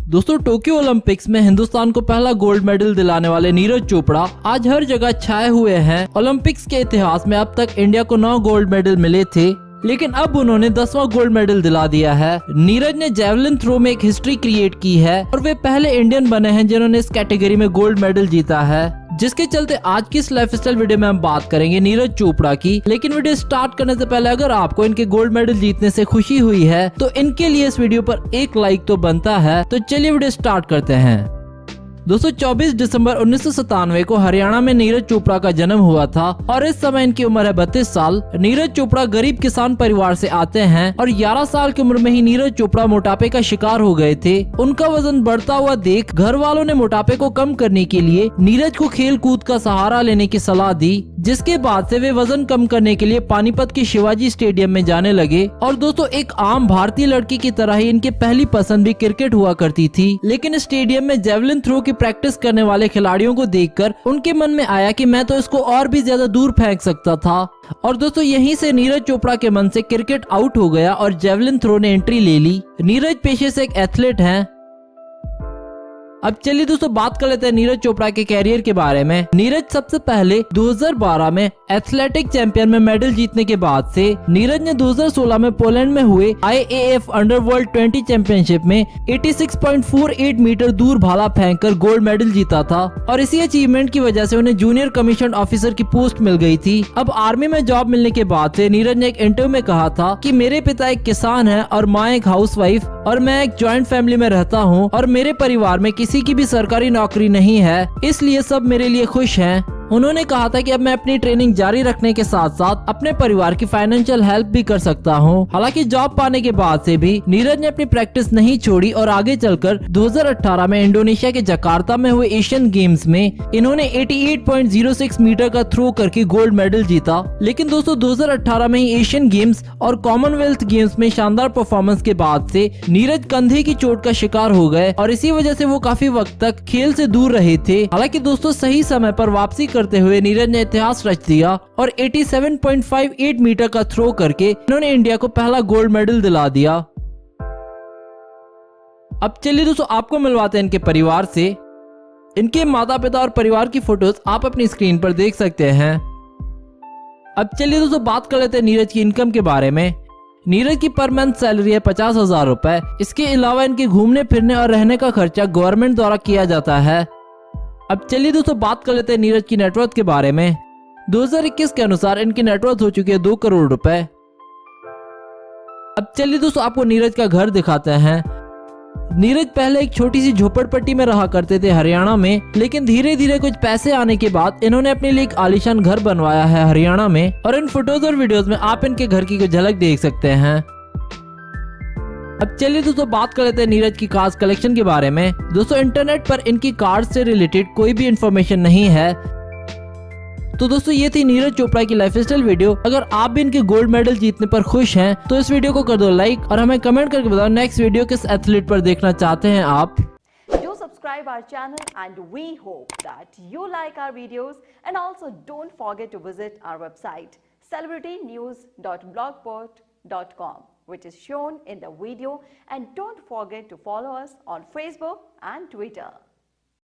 दोस्तों Tokyo Olympics में हिंदुस्तान को पहला गोल्ड मेडल दिलाने वाले नीरज चोपड़ा आज हर जगह छाए हुए हैं। ओलंपिक्स के इतिहास में अब तक इंडिया को 9 गोल्ड मेडल मिले थे, लेकिन अब उन्होंने 10वां गोल्ड मेडल दिला दिया है। नीरज ने जेवलिन थ्रो में एक हिस्ट्री क्रिएट की है और वे पहले इंडियन बने हैं जिन्होंने इस कैटेगरी में गोल्ड मेडल जीता है, जिसके चलते आज की इस लाइफस्टाइल वीडियो में हम बात करेंगे नीरज चोपड़ा की। लेकिन वीडियो स्टार्ट करने से पहले अगर आपको इनके गोल्ड मेडल जीतने से खुशी हुई है तो इनके लिए इस वीडियो पर एक लाइक तो बनता है। तो चलिए वीडियो स्टार्ट करते हैं। दोस्तों 24 दिसंबर 1997 को हरियाणा में नीरज चोपड़ा का जन्म हुआ था और इस समय इनकी उम्र है 32 साल। नीरज चोपड़ा गरीब किसान परिवार से आते हैं और 11 साल की उम्र में ही नीरज चोपड़ा मोटापे का शिकार हो गए थे। उनका वजन बढ़ता हुआ देख घर वालों ने मोटापे को कम करने के लिए नीरज को खेल कूद का सहारा लेने की सलाह दी, जिसके बाद से वे वजन कम करने के लिए पानीपत के शिवाजी स्टेडियम में जाने लगे। और दोस्तों एक आम भारतीय लड़की की तरह ही इनकी पहली पसंद भी क्रिकेट हुआ करती थी, लेकिन स्टेडियम में जेवलिन थ्रो की प्रैक्टिस करने वाले खिलाड़ियों को देखकर उनके मन में आया कि मैं तो इसको और भी ज्यादा दूर फेंक सकता था। और दोस्तों यहीं से नीरज चोपड़ा के मन से क्रिकेट आउट हो गया और जेवलिन थ्रो ने एंट्री ले ली। नीरज पेशे से एक एथलीट हैं। अब चलिए दोस्तों बात कर लेते हैं नीरज चोपड़ा के कैरियर के बारे में। नीरज सबसे पहले 2012 में एथलेटिक चैंपियन में मेडल जीतने के बाद से नीरज ने 2016 में पोलैंड में हुए IAAF अंडरवर्ल्ड 20 चैंपियनशिप में 86.48 मीटर दूर भाला फेंककर गोल्ड मेडल जीता था और इसी अचीवमेंट की वजह से उन्हें जूनियर कमीशन ऑफिसर की पोस्ट मिल गई थी। अब आर्मी में जॉब मिलने के बाद से नीरज ने एक इंटरव्यू में कहा था कि मेरे पिता एक किसान है और माँ एक हाउसवाइफ और मैं एक जॉइंट फैमिली में रहता हूँ और मेरे परिवार में किसी की भी सरकारी नौकरी नहीं है, इसलिए सब मेरे लिए खुश हैं। उन्होंने कहा था कि अब मैं अपनी ट्रेनिंग जारी रखने के साथ साथ अपने परिवार की फाइनेंशियल हेल्प भी कर सकता हूं। हालांकि जॉब पाने के बाद से भी नीरज ने अपनी प्रैक्टिस नहीं छोड़ी और आगे चलकर 2018 में इंडोनेशिया के जकार्ता में हुए एशियन गेम्स में इन्होंने 88.06 मीटर का थ्रो करके गोल्ड मेडल जीता। लेकिन दोस्तों 2018 में ही एशियन गेम्स और कॉमनवेल्थ गेम्स में शानदार परफॉर्मेंस के बाद से नीरज कंधे की चोट का शिकार हो गए और इसी वजह से वो काफी वक्त तक खेल से दूर रहे थे। हालांकि दोस्तों सही समय पर वापसी करते हुए नीरज ने इतिहास रच दिया और 87.58 मीटर का थ्रो करके इन्होंने इंडिया को पहला गोल्ड मेडल दिला दिया। अब चलिए दोस्तों आपको मिलवाते हैं इनके परिवार से। इनके माता पिता और परिवार की फोटोज आप अपनी स्क्रीन पर देख सकते हैं। अब चलिए दोस्तों बात कर लेते हैं नीरज की इनकम के बारे में। नीरज की पर मंथ सैलरी है 50,000 रुपए। इसके अलावा इनके घूमने फिरने और रहने का खर्चा गवर्नमेंट द्वारा किया जाता है। अब चलिए दोस्तों बात कर लेते हैं नीरज की नेटवर्थ के बारे में। 2021 के अनुसार इनकी नेटवर्थ हो चुकी है 2 करोड़ रुपए। अब चलिए दोस्तों आपको नीरज का घर दिखाते हैं। नीरज पहले एक छोटी सी झोपड़पट्टी में रहा करते थे हरियाणा में, लेकिन धीरे धीरे कुछ पैसे आने के बाद इन्होंने अपने लिए एक आलीशान घर बनवाया है हरियाणा में और इन फोटोज और वीडियोस में आप इनके घर की कुछ झलक देख सकते हैं। अब चलिए दोस्तों बात कर लेते हैं नीरज की कार्स कलेक्शन के बारे में। दोस्तों इंटरनेट पर इनकी कार्स से रिलेटेड कोई भी इंफॉर्मेशन नहीं है। तो दोस्तों ये थी नीरज चोपड़ा की लाइफस्टाइल वीडियो। अगर आप भी इनके गोल्ड मेडल जीतने पर खुश हैं तो इस वीडियो को कर दो लाइक और हमें कमेंट करके बताओ नेक्स्ट वीडियो किस एथलीट पर देखना चाहते हैं आप। Do subscribe our channel and we hope that you like our videos and also don't forget to visit our website celebritynews.blogspot.com, which is shown in the video, and don't forget to follow us on Facebook and Twitter.